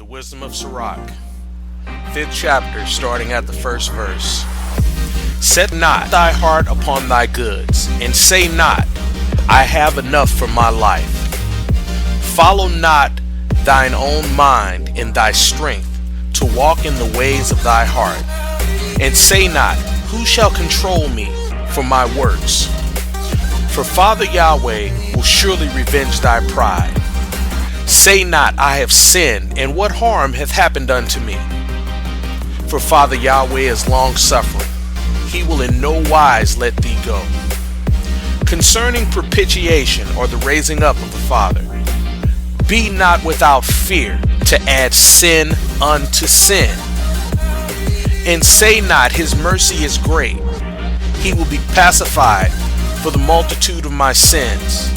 The Wisdom of Sirach, 5th chapter, starting at the first verse. Set not thy heart upon thy goods, and say not, I have enough for my life. Follow not thine own mind in thy strength, to walk in the ways of thy heart. And say not, who shall control me for my works? For Father Yahweh will surely revenge thy pride. Say not, I have sinned, and what harm hath happened unto me? For Father Yahweh is long-suffering. He will in no wise let thee go. Concerning propitiation, or the raising up of the Father, be not without fear to add sin unto sin. And say not, his mercy is great. He will be pacified for the multitude of my sins.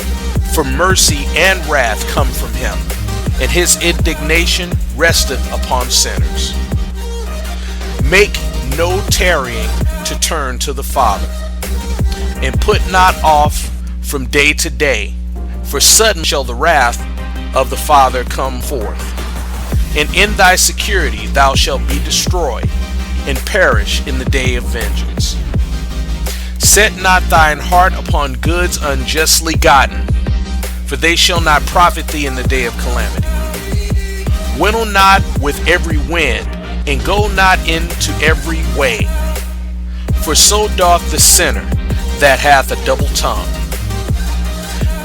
For mercy and wrath come from him, and his indignation resteth upon sinners. Make no tarrying to turn to the Father, and put not off from day to day, for sudden shall the wrath of the Father come forth. And in thy security thou shalt be destroyed, and perish in the day of vengeance. Set not thine heart upon goods unjustly gotten, for they shall not profit thee in the day of calamity. Winnow not with every wind, and go not into every way. For so doth the sinner that hath a double tongue.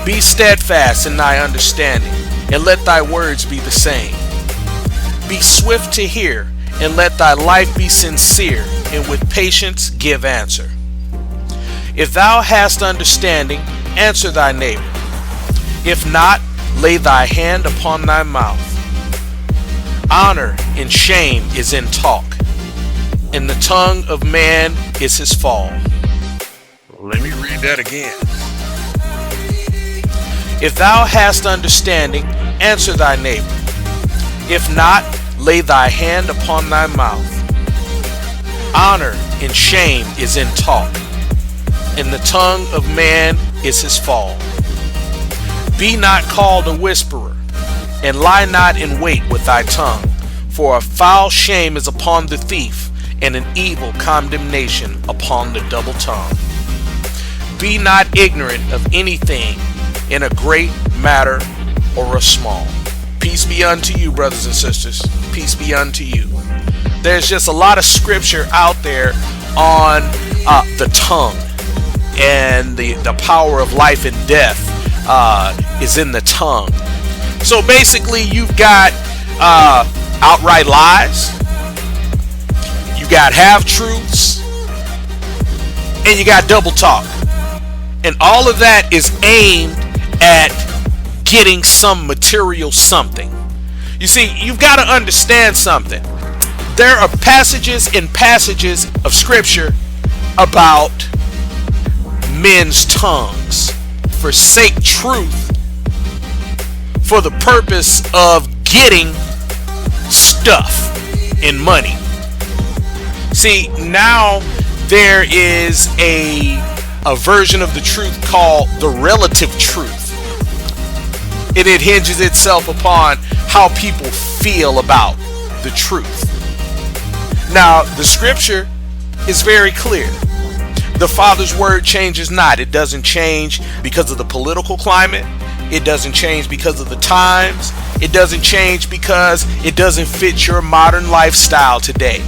Be steadfast in thy understanding, and let thy words be the same. Be swift to hear, and let thy life be sincere, and with patience give answer. If thou hast understanding, answer thy neighbor. If not, lay thy hand upon thy mouth. Honor and shame is in talk, and the tongue of man is his fall. Let me read that again. If thou hast understanding, answer thy neighbor. If not, lay thy hand upon thy mouth. Honor and shame is in talk, and the tongue of man is his fall. Be not called a whisperer, and lie not in wait with thy tongue, for a foul shame is upon the thief, and an evil condemnation upon the double tongue. Be not ignorant of anything, in a great matter or a small. Peace be unto you, brothers and sisters. Peace be unto you. There's just a lot of scripture out there on the tongue, and the power of life and death is in the tongue. So basically, you've got outright lies, you got half-truths, and you got double talk. And all of that is aimed at getting some material something. You see, you've got to understand something. There are passages and passages of scripture about men's tongues forsake truth for the purpose of getting stuff and money. See, now there is a version of the truth called the relative truth, and it hinges itself upon how people feel about the truth. Now, the scripture is very clear. The Father's word changes not. It doesn't change because of the political climate. It doesn't change because of the times. It doesn't change because it doesn't fit your modern lifestyle today.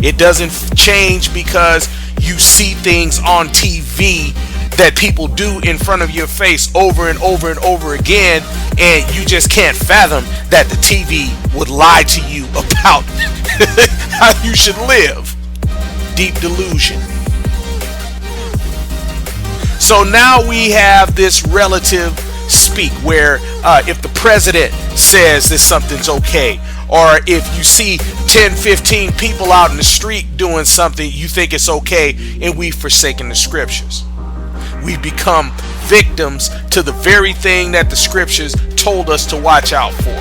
It doesn't change because you see things on TV that people do in front of your face over and over and over again, and you just can't fathom that the TV would lie to you about how you should live. Deep delusion. So now we have this relative speak where if the president says that something's okay, or if you see 10, 15 people out in the street doing something, you think it's okay, and we've forsaken the scriptures. We've become victims to the very thing that the scriptures told us to watch out for.